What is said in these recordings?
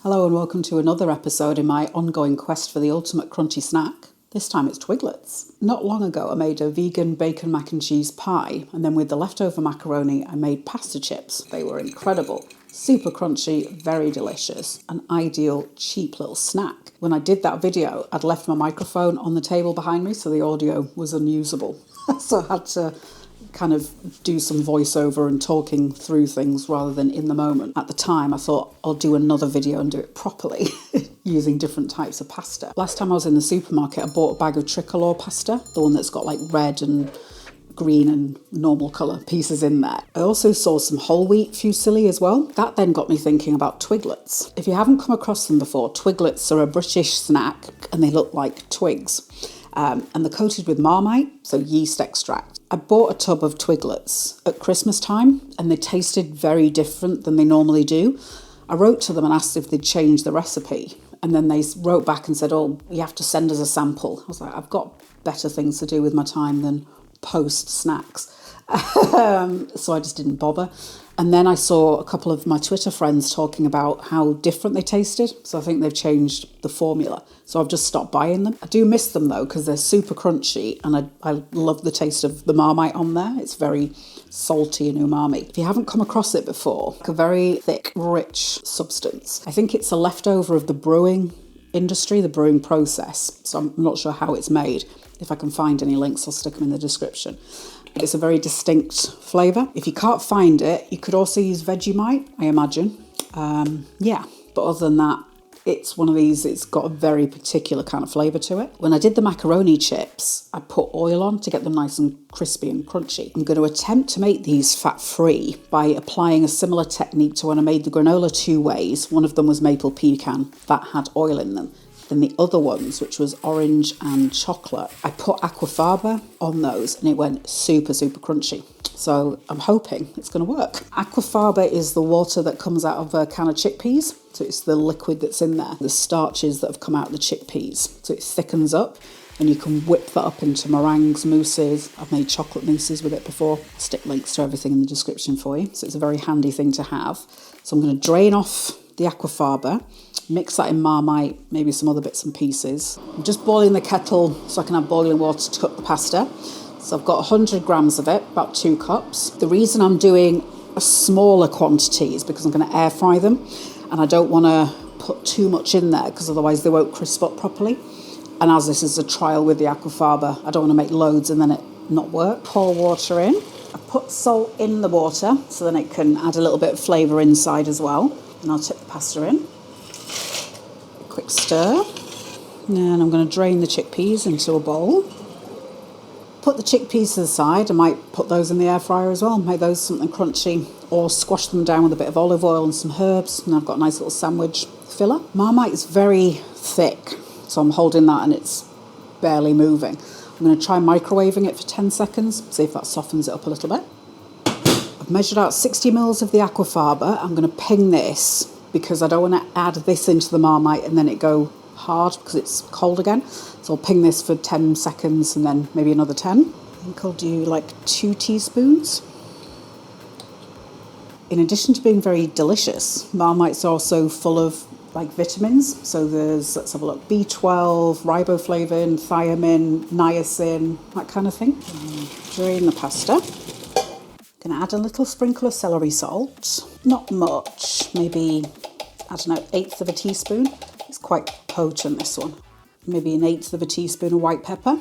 Hello and welcome to another episode in my ongoing quest for the ultimate crunchy snack. This time it's Twiglets. Not long ago I made a vegan bacon mac and cheese pie, and then with the leftover macaroni I made pasta chips. They were incredible. Super crunchy, very delicious, an ideal cheap little snack. When I did that video, I'd left my microphone on the table behind me so the audio was unusable. So I had to kind of do some voiceover and talking through things rather than in the moment. At the time I thought I'll do another video and do it properly using different types of pasta. Last time I was in the supermarket I bought a bag of tricolor pasta, the one that's got like red and green and normal colour pieces in there. I also saw some whole wheat fusilli as well. That then got me thinking about Twiglets. If you haven't come across them before, Twiglets are a British snack and they look like twigs. And they're coated with Marmite, so yeast extract. I bought a tub of Twiglets at Christmas time and they tasted very different than they normally do. I wrote to them and asked if they'd changed the recipe, and then they wrote back and said, oh, you have to send us a sample. I was like, I've got better things to do with my time than post snacks. So I just didn't bother. And then I saw a couple of my Twitter friends talking about how different they tasted. So I think they've changed the formula. So I've just stopped buying them. I do miss them though, because they're super crunchy and I love the taste of the Marmite on there. It's very salty and umami. If you haven't come across it before, like a very thick, rich substance. I think it's a leftover of the brewing industry, the brewing process. So I'm not sure how it's made. If I can find any links, I'll stick them in the description. It's a very distinct flavour. If you can't find it, you could also use Vegemite, I imagine. But other than that, it's one of these, it's got a very particular kind of flavour to it. When I did the macaroni chips, I put oil on to get them nice and crispy and crunchy. I'm going to attempt to make these fat-free by applying a similar technique to when I made the granola two ways. One of them was maple pecan, that had oil in them. Then the other ones, which was orange and chocolate, I put aquafaba on those and it went super, super crunchy. So I'm hoping it's going to work. Aquafaba is the water that comes out of a can of chickpeas. So it's the liquid that's in there, the starches that have come out of the chickpeas. So it thickens up and you can whip that up into meringues, mousses. I've made chocolate mousses with it before. I'll stick links to everything in the description for you. So it's a very handy thing to have. So I'm going to drain off the aquafaba, mix that in Marmite, maybe some other bits and pieces. I'm just boiling the kettle so I can have boiling water to cook the pasta. So I've got 100 grams of it, about 2 cups. The reason I'm doing a smaller quantity is because I'm going to air fry them and I don't want to put too much in there because otherwise they won't crisp up properly. And as this is a trial with the aquafaba, I don't want to make loads and then it not work. Pour water in. I put salt in the water so then it can add a little bit of flavour inside as well. And I'll tip the pasta in. Quick stir. And I'm going to drain the chickpeas into a bowl. Put the chickpeas to the side. I might put those in the air fryer as well, make those something crunchy, or squash them down with a bit of olive oil and some herbs, and I've got a nice little sandwich filler. Marmite is very thick, so I'm holding that and it's barely moving. I'm going to try microwaving it for 10 seconds, see if that softens it up a little bit. I've measured out 60 mils of the aquafaba. I'm going to ping this because I don't want to add this into the Marmite and then it go hard because it's cold again. So I'll ping this for 10 seconds and then maybe another 10. I think I'll do like 2 teaspoons. In addition to being very delicious, Marmite's also full of like vitamins. So there's, let's have a look, B12, riboflavin, thiamine, niacin, that kind of thing. Drain the pasta. Going to add a little sprinkle of celery salt. Not much, maybe, I don't know, 1/8 of a teaspoon. It's quite potent, this one. Maybe 1/8 of a teaspoon of white pepper.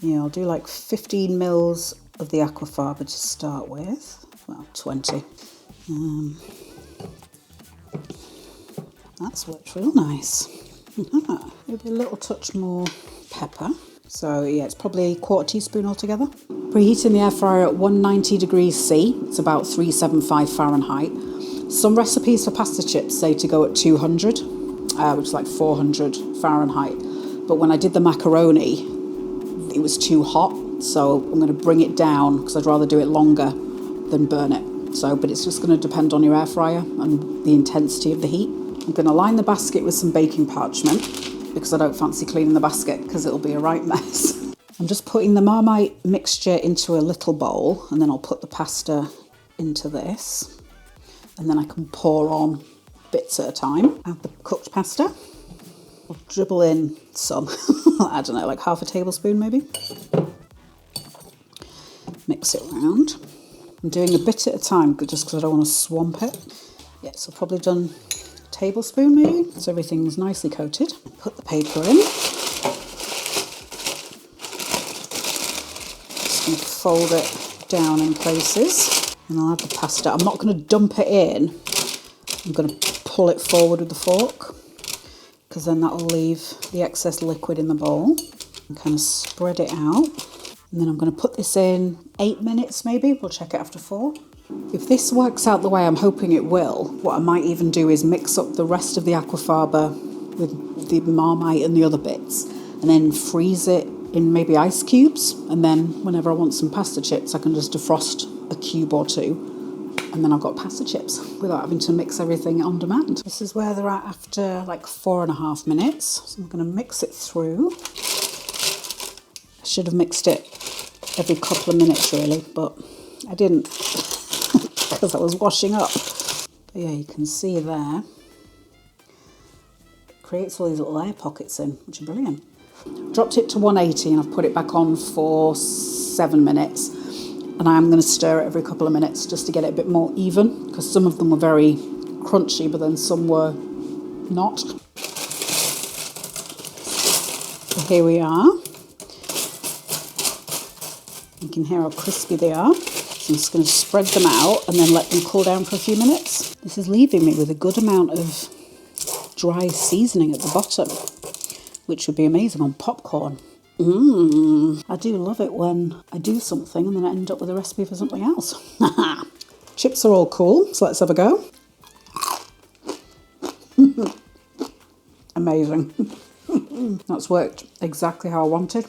Yeah, I'll do like 15 mils of the aquafaba to start with. Well, 20. That's worked real nice. Maybe a little touch more pepper. So yeah, it's probably 1/4 teaspoon altogether. Preheating the air fryer at 190 degrees C. It's about 375 Fahrenheit. Some recipes for pasta chips say to go at 200, which is like 400 Fahrenheit. But when I did the macaroni, it was too hot. So I'm going to bring it down because I'd rather do it longer than burn it. So, but it's just going to depend on your air fryer and the intensity of the heat. I'm going to line the basket with some baking parchment because I don't fancy cleaning the basket because it'll be a right mess. I'm just putting the Marmite mixture into a little bowl and then I'll put the pasta into this and then I can pour on bits at a time. Add the cooked pasta. I'll dribble in some, I don't know, like half a tablespoon maybe. Mix it around. I'm doing a bit at a time just because I don't want to swamp it. Yeah, so I've probably done a tablespoon maybe, so everything's nicely coated. Put the paper in. Just going to fold it down in places. And I'll add the pasta. I'm not going to dump it in. I'm going to pull it forward with the fork, because then that'll leave the excess liquid in the bowl. And kind of spread it out. And then I'm going to put this in 8 minutes maybe. We'll check it after 4. If this works out the way I'm hoping it will, what I might even do is mix up the rest of the aquafaba with the Marmite and the other bits, and then freeze it in maybe ice cubes. And then whenever I want some pasta chips, I can just defrost a cube or 2. And then I've got pasta chips without having to mix everything on demand. This is where they're at after like 4.5 minutes. So I'm going to mix it through. I should have mixed it every couple of minutes really, but I didn't because I was washing up. But yeah, you can see there, it creates all these little air pockets in, which are brilliant. Dropped it to 180 and I've put it back on for 7 minutes. And I am going to stir it every couple of minutes just to get it a bit more even, because some of them were very crunchy, but then some were not. So here we are. You can hear how crispy they are. So I'm just going to spread them out and then let them cool down for a few minutes. This is leaving me with a good amount of dry seasoning at the bottom, which would be amazing on popcorn. I do love it when I do something and then I end up with a recipe for something else. Chips are all cool, so let's have a go. Amazing. That's worked exactly how I wanted.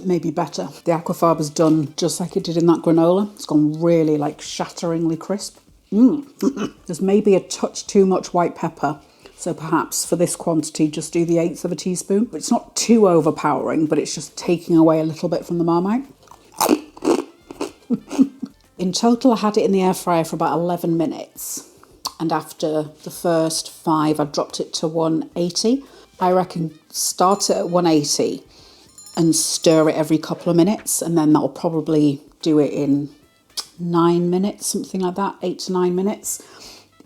Maybe better. The aquafaba's done just like it did in that granola. It's gone really like shatteringly crisp. There's maybe a touch too much white pepper. So perhaps for this quantity, just do the 1/8 of a teaspoon. It's not too overpowering, but it's just taking away a little bit from the Marmite. In total, I had it in the air fryer for about 11 minutes. And after the first 5, I dropped it to 180. I reckon start it at 180 and stir it every couple of minutes. And then that'll probably do it in 9 minutes, something like that, 8 to 9 minutes.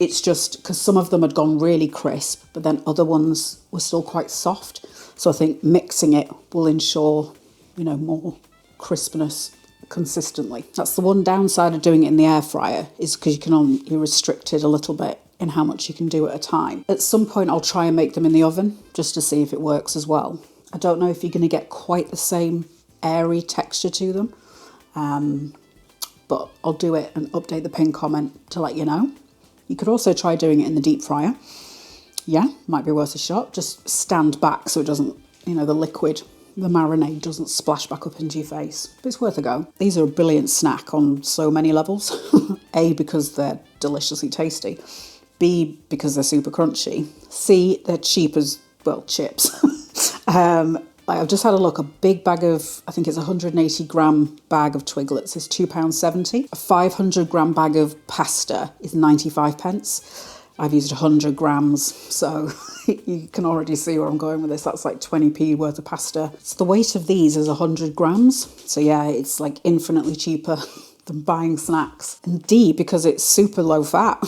It's just because some of them had gone really crisp, but then other ones were still quite soft. So I think mixing it will ensure, more crispness consistently. That's the one downside of doing it in the air fryer, is because you're restricted a little bit in how much you can do at a time. At some point, I'll try and make them in the oven just to see if it works as well. I don't know if you're going to get quite the same airy texture to them, but I'll do it and update the pinned comment to let you know. You could also try doing it in the deep fryer. Yeah, might be worth a shot. Just stand back so it doesn't, the liquid, the marinade doesn't splash back up into your face. But it's worth a go. These are a brilliant snack on so many levels. A, because they're deliciously tasty. B, because they're super crunchy. C, they're cheap as, chips. I've just had a look. A big bag of, I think it's a 180 gram bag of Twiglets is £2.70. A 500 gram bag of pasta is 95 pence. I've used 100 grams, so you can already see where I'm going with this. That's like 20p worth of pasta. So the weight of these is 100 grams. So yeah, it's like infinitely cheaper than buying snacks. And D, because it's super low fat.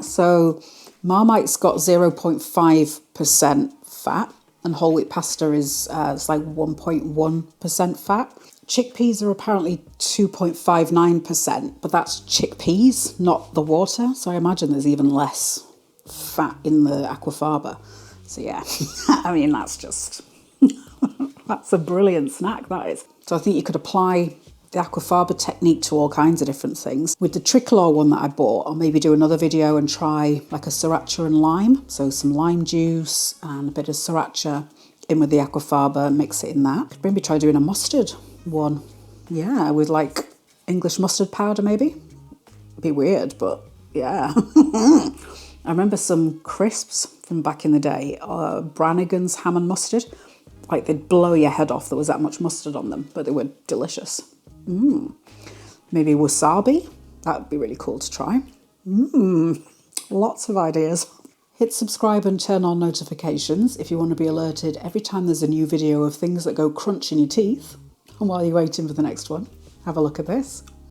So Marmite's got 0.5% fat. And whole wheat pasta is it's like 1.1% fat. Chickpeas are apparently 2.59%, but that's chickpeas, not the water. So I imagine there's even less fat in the aquafaba. So yeah, that's a brilliant snack, that is. So I think you could apply the aquafaba technique to all kinds of different things. With the tricolor one that I bought, I'll maybe do another video and try like a sriracha and lime. So some lime juice and a bit of sriracha in with the aquafaba, mix it in that. Could maybe try doing a mustard one. Yeah, with like English mustard powder maybe. Be weird, but yeah. I remember some crisps from back in the day, Brannigan's ham and mustard. Like they'd blow your head off, there was that much mustard on them, but they were delicious. Maybe wasabi, that would be really cool to try. Lots of ideas. Hit subscribe and turn on notifications if you want to be alerted every time there's a new video of things that go crunch in your teeth. And while you're waiting for the next one, have a look at this.